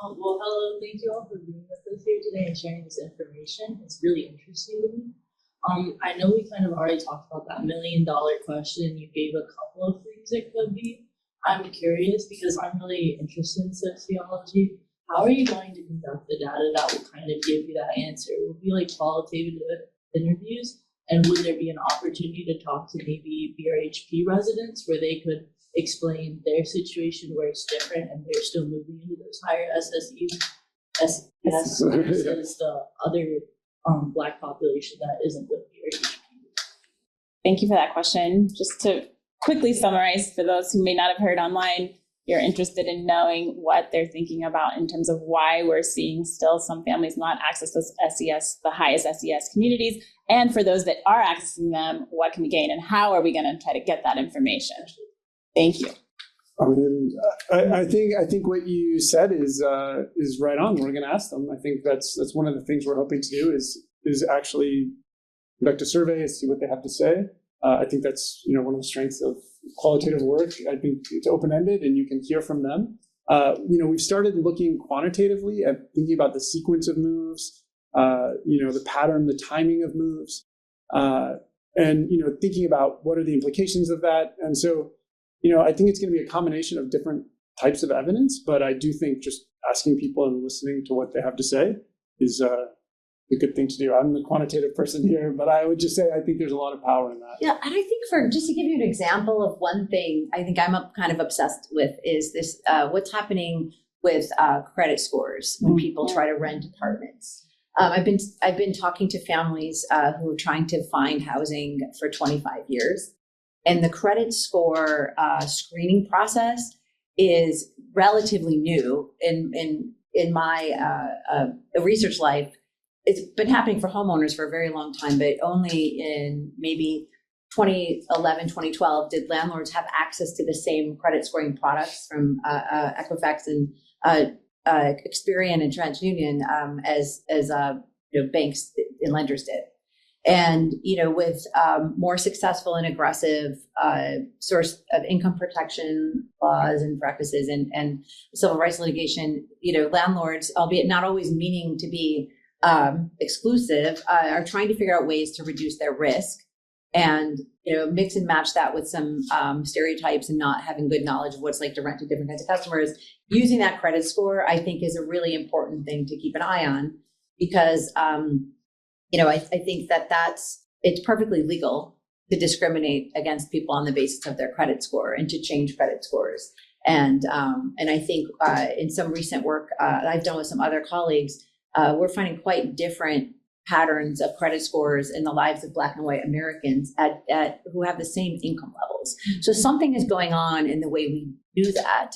Well, hello. Thank you all for being with us here today and sharing this information. It's really interesting to me. I know we kind of already talked about that $1 million question. You gave a couple of things it could be. I'm curious because I'm really interested in sociology. How are you going to conduct the data that will kind of give you that answer? Will it be like qualitative interviews? And would there be an opportunity to talk to maybe BRHP residents where they could explain their situation where it's different and they're still moving into those higher SES versus the other Black population that isn't with BRHP? Thank you for that question. Just to quickly summarize for those who may not have heard online, you're interested in knowing what they're thinking about in terms of why we're seeing still some families not access those SES, the highest SES communities. And for those that are accessing them, what can we gain and how are we going to try to get that information? Thank you. I mean, I think what you said is right on. We're going to ask them. I think that's one of the things we're hoping to do is actually conduct a survey and see what they have to say. I think that's one of the strengths of qualitative work. I think it's open-ended and you can hear from them. We've started looking quantitatively at thinking about the sequence of moves, the pattern, the timing of moves, and thinking about what are the implications of that. And so, I think it's going to be a combination of different types of evidence, but I do think just asking people and listening to what they have to say is a good thing to do. I'm the quantitative person here, but I would just say I think there's a lot of power in that. Yeah, and I think just to give you an example of one thing I think I'm kind of obsessed with is this, what's happening with credit scores when people try to rent apartments. I've been talking to families who are trying to find housing for 25 years. And the credit score screening process is relatively new in my research life. It's been happening for homeowners for a very long time, but only in maybe 2011, 2012 did landlords have access to the same credit scoring products from Equifax and Experian and TransUnion as banks and lenders did. And, with more successful and aggressive source of income protection laws and practices and civil rights litigation, landlords, albeit not always meaning to be exclusive, are trying to figure out ways to reduce their risk and, mix and match that with some stereotypes and not having good knowledge of what it's like to rent to different kinds of customers. Using that credit score, I think, is a really important thing to keep an eye on because, I think it's perfectly legal to discriminate against people on the basis of their credit score and to change credit scores. And I think in some recent work I've done with some other colleagues, we're finding quite different patterns of credit scores in the lives of Black and white Americans who have the same income levels. So something is going on in the way we do that.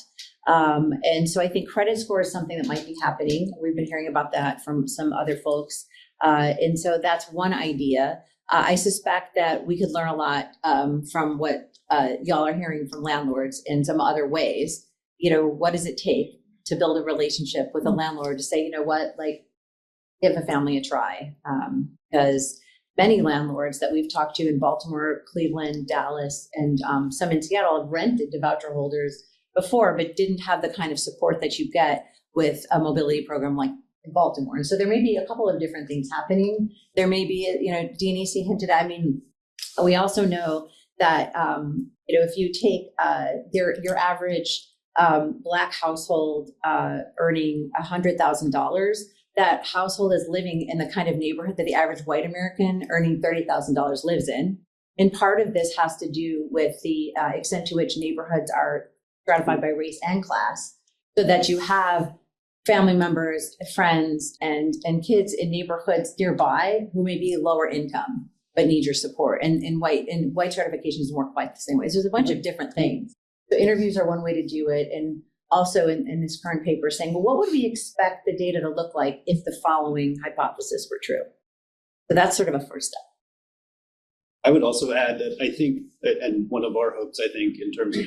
And so I think credit score is something that might be happening. We've been hearing about that from some other folks. And so that's one idea. I suspect that we could learn a lot from what y'all are hearing from landlords in some other ways. What does it take to build a relationship with a landlord to say, give a family a try? Because many landlords that we've talked to in Baltimore, Cleveland, Dallas, and some in Seattle have rented to voucher holders before, but didn't have the kind of support that you get with a mobility program like in Baltimore. And so there may be a couple of different things happening. There may be, Dionissi hinted at, we also know that, if you take your average Black household earning $100,000, that household is living in the kind of neighborhood that the average white American earning $30,000 lives in. And part of this has to do with the extent to which neighborhoods are stratified by race and class, so that you have family members, friends, and kids in neighborhoods nearby who may be lower income but need your support. And white stratification doesn't work quite the same way. So there's a bunch of different things. So interviews are one way to do it. And also in this current paper saying, well, what would we expect the data to look like if the following hypothesis were true? So that's sort of a first step. I would also add that I think, and one of our hopes, I think, in terms of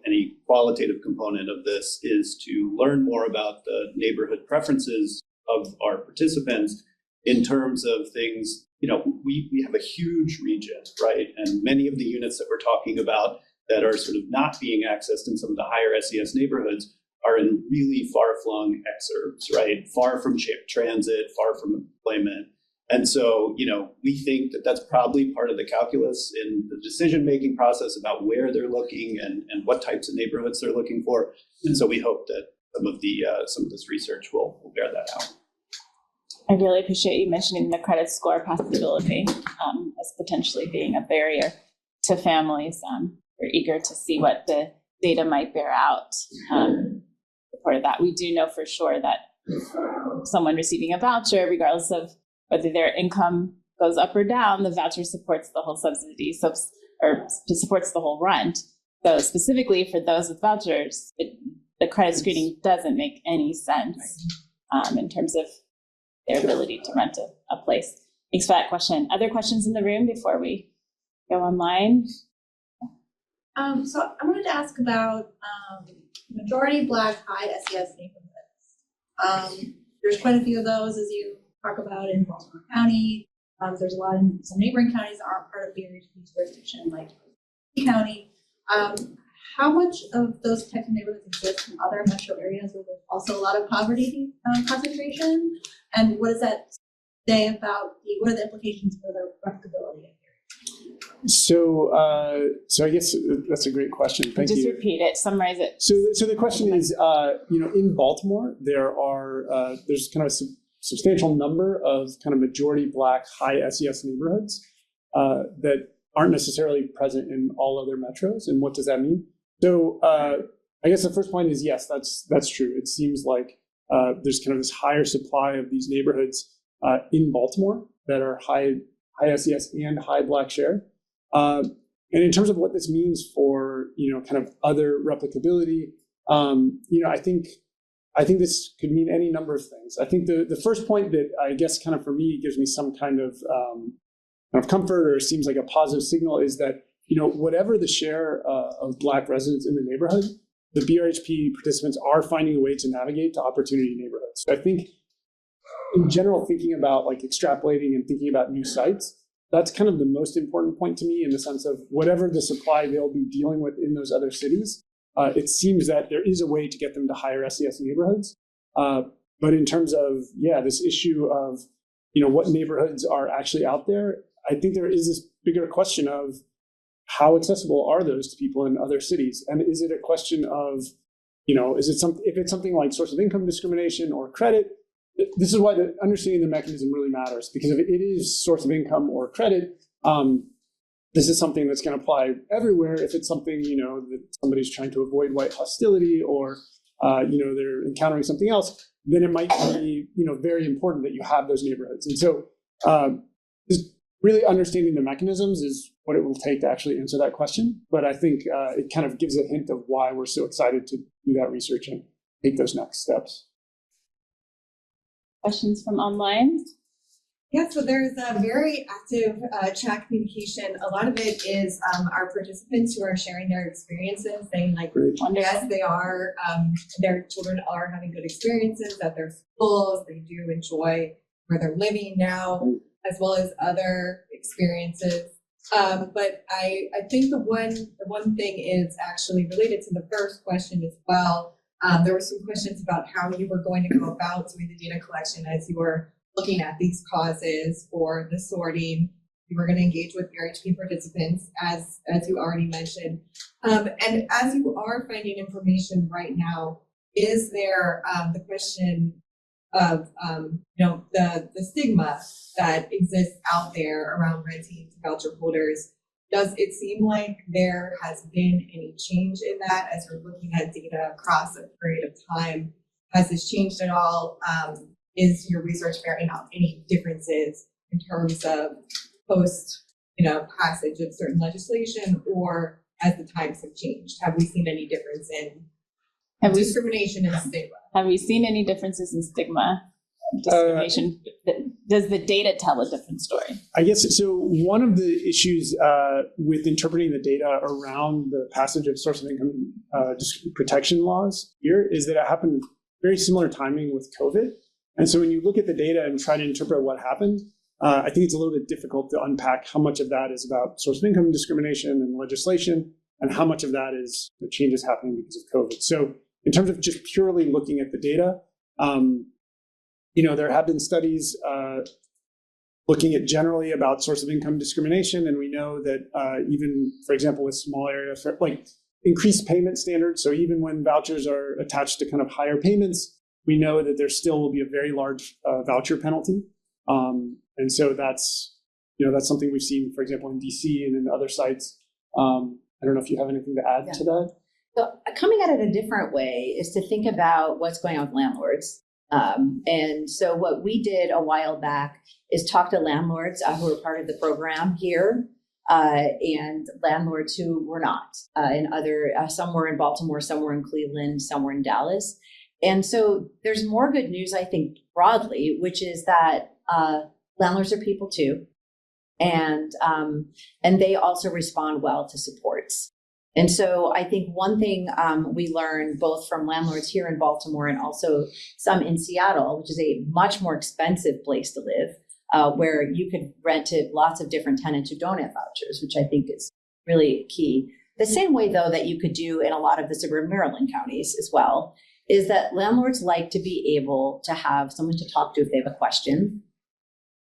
any qualitative component of this is to learn more about the neighborhood preferences of our participants in terms of things. We have a huge region, right? And many of the units that we're talking about that are sort of not being accessed in some of the higher SES neighborhoods are in really far-flung exurbs, right? Far from transit, far from employment. And so, we think that that's probably part of the calculus in the decision-making process about where they're looking and what types of neighborhoods they're looking for. And so we hope that some of this research will bear that out. I really appreciate you mentioning the credit score possibility as potentially being a barrier to families. We're eager to see what the data might bear out for that. We do know for sure that someone receiving a voucher, regardless of whether their income goes up or down, the voucher supports the whole subsidy, or supports the whole rent. So specifically for those with vouchers, the credit screening doesn't make any sense in terms of their ability to rent a place. Thanks for that question. Other questions in the room before we go online? So I wanted to ask about majority Black high SES neighborhoods. There's quite a few of those, as you talk about, in Baltimore County. There's a lot in some neighboring counties that aren't part of BRHP's jurisdiction, like County. How much of those types of neighborhoods exist in other metro areas where there's also a lot of poverty concentration? And what does that say about what are the implications for the replicability? So I guess that's a great question. Thank you. Just repeat it, summarize it. So the question is, in Baltimore, there's kind of a substantial number of kind of majority Black high SES neighborhoods that aren't necessarily present in all other metros. And what does that mean? So I guess the first point is, yes, that's true. It seems like there's kind of this higher supply of these neighborhoods in Baltimore that are high SES and high Black share. And in terms of what this means for, kind of other replicability, I think this could mean any number of things. I think the first point that I guess kind of for me gives me some kind of comfort or seems like a positive signal is that, whatever the share of Black residents in the neighborhood, the BRHP participants are finding a way to navigate to opportunity neighborhoods. So I think in general, thinking about like extrapolating and thinking about new sites, that's kind of the most important point to me in the sense of whatever the supply they'll be dealing with in those other cities, it seems that there is a way to get them to higher SES neighborhoods. But in terms of, this issue of, what neighborhoods are actually out there, I think there is this bigger question of how accessible are those to people in other cities? And is it a question of, if it's something like source of income discrimination or credit, this is why understanding the mechanism really matters, because if it is source of income or credit, this is something that's going to apply everywhere. If it's something, that somebody's trying to avoid white hostility or, they're encountering something else, then it might be, very important that you have those neighborhoods. And so just really understanding the mechanisms is what it will take to actually answer that question. But I think it kind of gives a hint of why we're so excited to do that research and take those next steps. Questions from online? Yeah, so there's a very active chat communication. A lot of it is our participants who are sharing their experiences, saying like, yes, they are, their children are having good experiences at their schools. They do enjoy where they're living now, as well as other experiences. But I think the one thing is actually related to the first question as well. There were some questions about how you were going to go about doing the data collection as you were looking at these causes for the sorting. You were going to engage with BRHP participants, as you already mentioned. And as you are finding information right now, is there the question of the stigma that exists out there around renting to voucher holders? Does it seem like there has been any change in that as we're looking at data across a period of time? Has this changed at all? Is your research bearing out any differences in terms of post, passage of certain legislation, or as the times have changed? Have we seen any difference in discrimination and stigma? Have we seen any differences in stigma? Discrimination? Does the data tell a different story? I guess so. One of the issues with interpreting the data around the passage of source of income protection laws here is that it happened very similar timing with COVID. And so when you look at the data and try to interpret what happened, I think it's a little bit difficult to unpack how much of that is about source of income discrimination and legislation, and how much of that is the changes happening because of COVID. So in terms of just purely looking at the data, there have been studies looking at generally about source of income discrimination, and we know that even, for example, with small areas, like increased payment standards, so even when vouchers are attached to kind of higher payments, we know that there still will be a very large voucher penalty. And so that's something we've seen, for example, in DC and in other sites. I don't know if you have anything to add to that. So coming at it a different way is to think about what's going on with landlords. And so what we did a while back is talk to landlords who are part of the program here and landlords who were not. Some were in Baltimore, some were in Cleveland, some were in Dallas. And so there's more good news, I think, broadly, which is that landlords are people too. And they also respond well to supports. And so I think one thing we learned both from landlords here in Baltimore and also some in Seattle, which is a much more expensive place to live, where you could rent to lots of different tenants who don't have vouchers, which I think is really key. The same way, though, that you could do in a lot of the suburban Maryland counties as well, is that landlords like to be able to have someone to talk to if they have a question,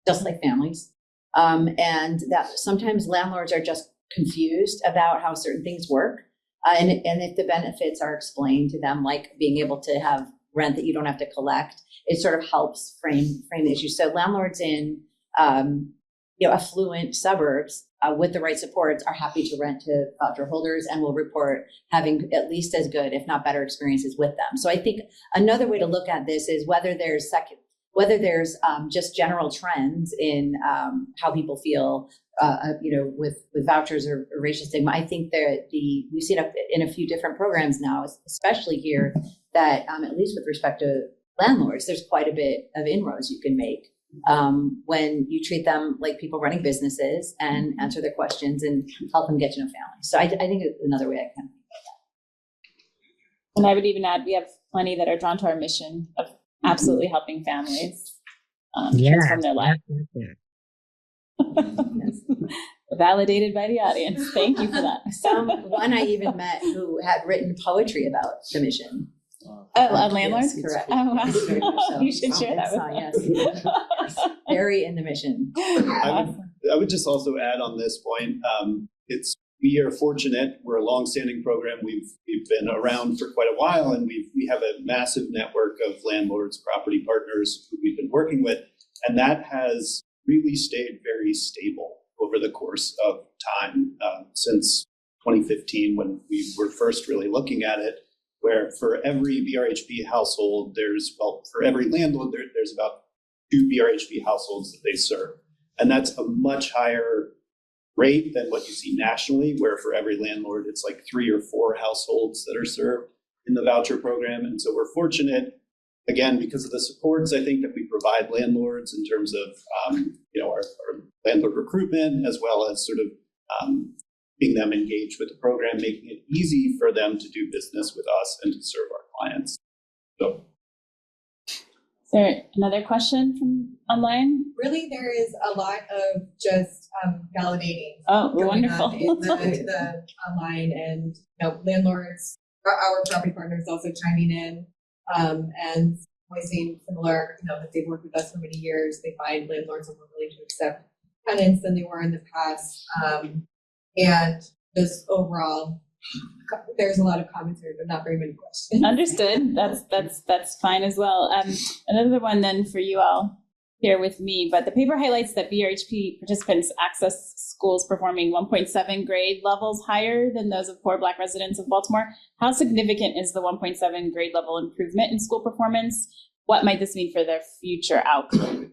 just like families. And that sometimes landlords are just confused about how certain things work. And if the benefits are explained to them, like being able to have rent that you don't have to collect, it sort of helps frame the issue. So landlords in affluent suburbs with the right supports are happy to rent to voucher holders and will report having at least as good, if not better, experiences with them. So I think another way to look at this is whether there's just general trends in how people feel, with vouchers or racial stigma. I think that we see it in a few different programs now, especially here, that at least with respect to landlords, there's quite a bit of inroads you can make when you treat them like people running businesses and answer their questions and help them get to know families. So I think it's another way I can think about that. And I would even add, we have plenty that are drawn to our mission of absolutely helping families transform their lives. Validated by the audience. Thank you for that. One I even met who had written poetry about the mission. On landlords? Yes, correct. Oh, wow. Very much so. You should share that with yes. Very in the mission. I would just also add on this point, we are fortunate. We're a longstanding program. We've been around for quite a while, and we have a massive network of landlords, property partners who we've been working with, and that has really stayed very stable over the course of time since 2015, when we were first really looking at it. Where for every BRHP household, for every landlord, there's about 2 BRHP households that they serve, and that's a much higher rate than what you see nationally, where for every landlord, it's like 3 or 4 households that are served in the voucher program. And so we're fortunate, again, because of the supports, I think, that we provide landlords in terms of, our landlord recruitment, as well as sort of keeping them engaged with the program, making it easy for them to do business with us and to serve our clients. So. Is there another question from online? Really, there is a lot of just validating. Oh, wonderful. In the online, and landlords, our property partners also chiming in and voicing similar, that they've worked with us for many years. They find landlords are more willing to accept tenants than they were in the past. And just overall, there's a lot of commentary, but not very many questions. Understood. That's fine as well. Another one then for you all here with me, but the paper highlights that BRHP participants access schools performing 1.7 grade levels higher than those of poor Black residents of Baltimore. How significant is the 1.7 grade level improvement in school performance? What might this mean for their future outcomes?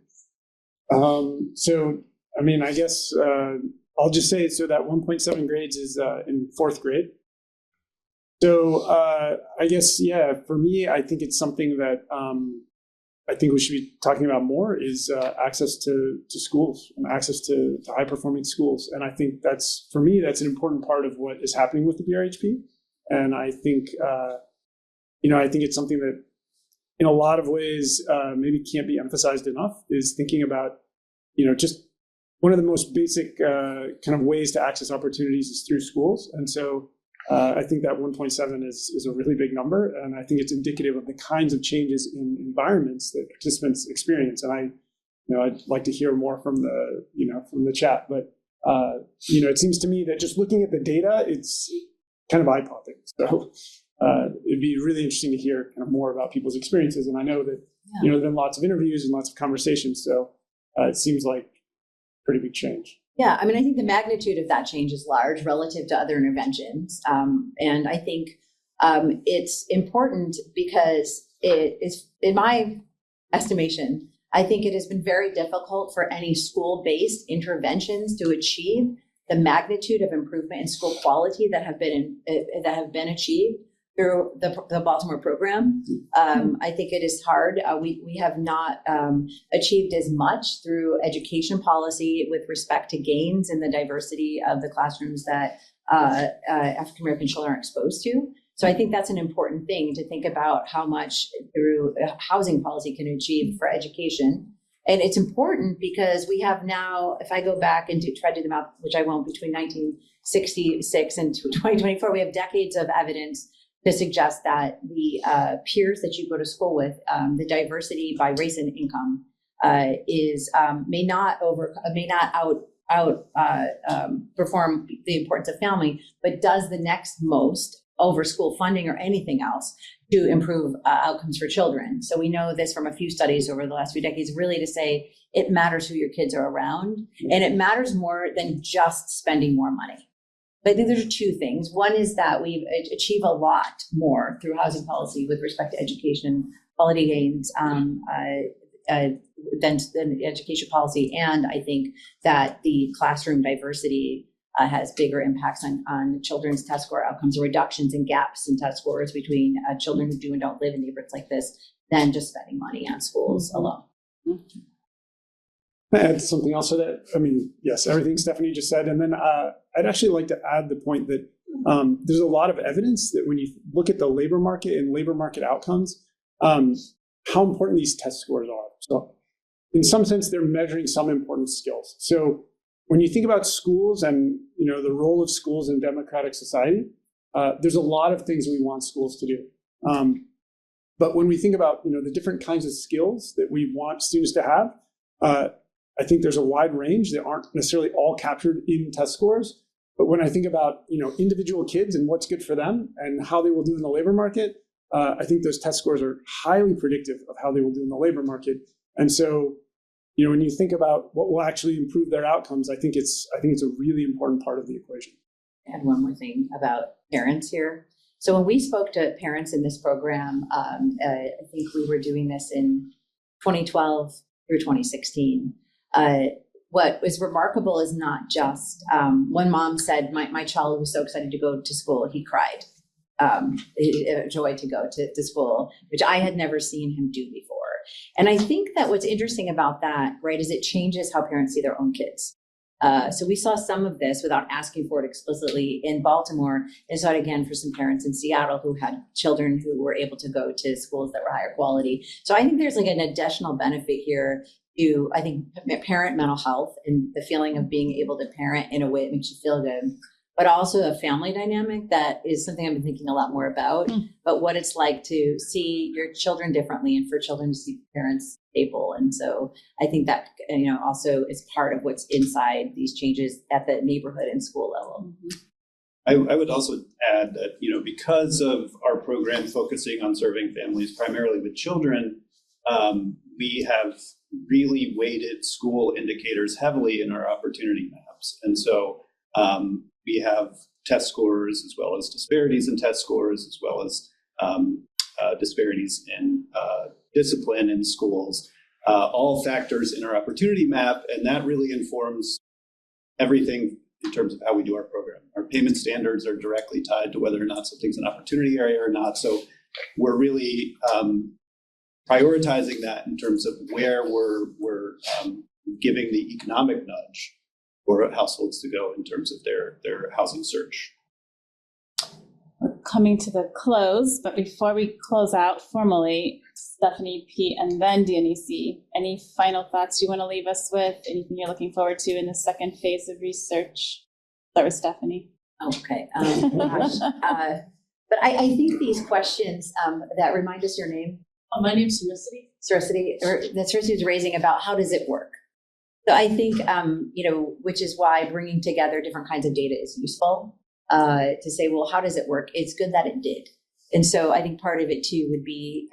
I guess I'll just say, so that 1.7 grades is in 4th grade. So I guess, for me, I think it's something that I think we should be talking about more is access to schools and access to high performing schools. And I think that's an important part of what is happening with the BRHP. And I think, I think it's something that in a lot of ways maybe can't be emphasized enough, is thinking about, just one of the most basic kind of ways to access opportunities is through schools. And so I think that 1.7 is a really big number, and I think it's indicative of the kinds of changes in environments that participants experience. And I'd like to hear more from the chat, but it seems to me that just looking at the data, it's kind of eye-popping. So it'd be really interesting to hear kind of more about people's experiences. And I know that there have been lots of interviews and lots of conversations, so it seems like pretty big change. Yeah, I mean, I think the magnitude of that change is large relative to other interventions. And I think it's important because it is, in my estimation, I think it has been very difficult for any school-based interventions to achieve the magnitude of improvement in school quality that have been achieved through the Baltimore program. I think it is hard. We have not achieved as much through education policy with respect to gains in the diversity of the classrooms that African American children are exposed to. So I think that's an important thing to think about how much through housing policy can achieve for education. And it's important because we have now, if I go back and try to do the math, which I won't, between 1966 and 2024, we have decades of evidence to suggest that the peers that you go to school with, the diversity by race and income may not perform the importance of family, but does the next most over school funding or anything else to improve outcomes for children. So we know this from a few studies over the last few decades, really to say it matters who your kids are around, and it matters more than just spending more money. But I think there's two things. One is that we achieve a lot more through housing policy with respect to education quality gains than education policy. And I think that the classroom diversity has bigger impacts on children's test score outcomes, or reductions in gaps in test scores between children who do and don't live in neighborhoods like this than just spending money on schools alone. Add something else to that. I mean, yes, everything Stephanie just said. And then I'd actually like to add the point that there's a lot of evidence that when you look at the labor market and labor market outcomes, how important these test scores are. So in some sense, they're measuring some important skills. So when you think about schools and the role of schools in democratic society, there's a lot of things we want schools to do. But when we think about the different kinds of skills that we want students to have, I think there's a wide range that aren't necessarily all captured in test scores. But when I think about individual kids and what's good for them and how they will do in the labor market, I think those test scores are highly predictive of how they will do in the labor market. And so, when you think about what will actually improve their outcomes, I think it's a really important part of the equation. And one more thing about parents here. So when we spoke to parents in this program, I think we were doing this in 2012 through 2016. What was remarkable is not just one mom said, my child was so excited to go to school, he cried. A joy to go to school, which I had never seen him do before. And I think that what's interesting about that, right, is it changes how parents see their own kids. So we saw some of this without asking for it explicitly in Baltimore, and saw it again for some parents in Seattle who had children who were able to go to schools that were higher quality. So I think there's like an additional benefit here to, I think, parent mental health and the feeling of being able to parent in a way that makes you feel good, but also a family dynamic that is something I've been thinking a lot more about, but what it's like to see your children differently and for children to see parents stable. And so I think that, also is part of what's inside these changes at the neighborhood and school level. I would also add that, because of our program focusing on serving families primarily with children, we have really weighted school indicators heavily in our opportunity maps. And so we have test scores as well as disparities in test scores, as well as disparities in discipline in schools, all factors in our opportunity map. And that really informs everything in terms of how we do our program. Our payment standards are directly tied to whether or not something's an opportunity area or not. So we're really prioritizing that in terms of where we're giving the economic nudge for households to go in terms of their housing search. We're coming to the close, but before we close out formally, Stephanie, Pete, and then Dionissi, any final thoughts you want to leave us with? Anything you're looking forward to in the second phase of research? Start with Stephanie. Okay. Gosh. But I think these questions that remind us your name. My name's Saraswati. Saraswati is raising about how does it work? So I think, which is why bringing together different kinds of data is useful to say, well, how does it work? It's good that it did. And so I think part of it too would be,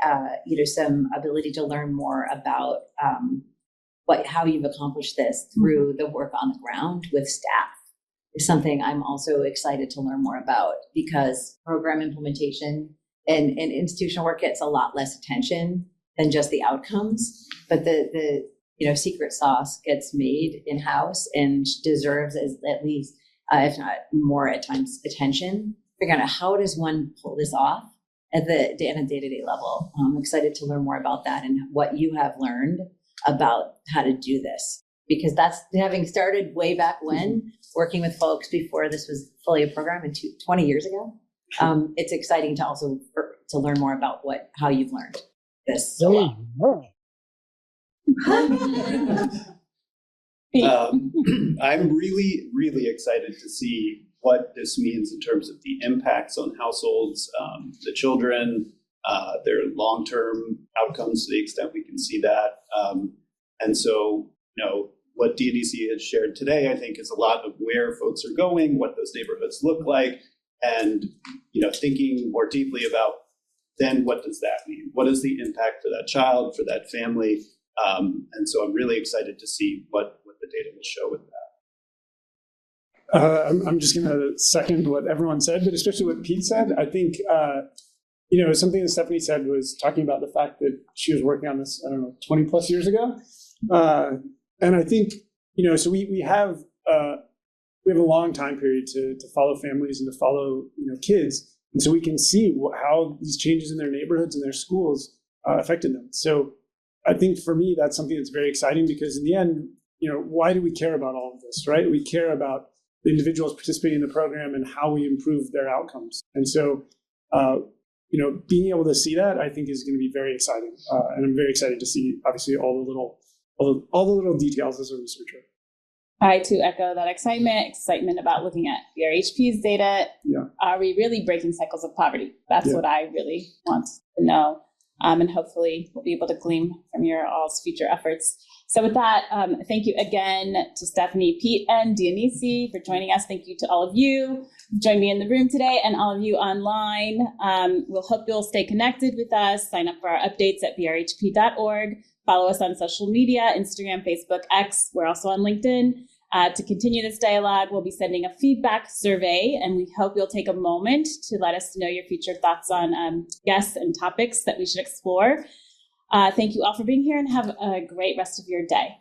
some ability to learn more about how you've accomplished this through the work on the ground with staff is something I'm also excited to learn more about, because program implementation and institutional work gets a lot less attention than just the outcomes, but the secret sauce gets made in-house and deserves at least, if not more at times, attention. Figuring out how does one pull this off at a day-to-day level. I'm excited to learn more about that and what you have learned about how to do this, because that's having started way back when, working with folks before this was fully a program 20 years ago. It's exciting to also to learn more about how you've learned this. So I'm really, really excited to see what this means in terms of the impacts on households, the children, their long-term outcomes to the extent we can see that. And so, what Dionissi has shared today, I think, is a lot of where folks are going, what those neighborhoods look like, and thinking more deeply about then what does that mean? What is the impact for that child, for that family? And so I'm really excited to see what the data will show with that. I'm just going to second what everyone said, but especially what Pete said. I think, something that Stephanie said was talking about the fact that she was working on this, 20 plus years ago. And I think, so we have a long time period to follow families and to follow, kids. And so we can see how these changes in their neighborhoods and their schools affected them. So I think for me, that's something that's very exciting, because in the end, why do we care about all of this, right? We care about the individuals participating in the program and how we improve their outcomes. And so, being able to see that, I think, is going to be very exciting. And I'm very excited to see, obviously, all the little details as a researcher. I too echo that excitement about looking at BRHP's data. Yeah. Are we really breaking cycles of poverty? That's what I really want to know. And hopefully we'll be able to glean from your all's future efforts. So with that, thank you again to Stephanie, Pete, and Dionissi for joining us. Thank you to all of you who joined me in the room today and all of you online. We'll hope you'll stay connected with us. Sign up for our updates at brhp.org. Follow us on social media, Instagram, Facebook, X. We're also on LinkedIn. To continue this dialogue, we'll be sending a feedback survey, and we hope you'll take a moment to let us know your future thoughts on guests and topics that we should explore. Thank you all for being here, and have a great rest of your day.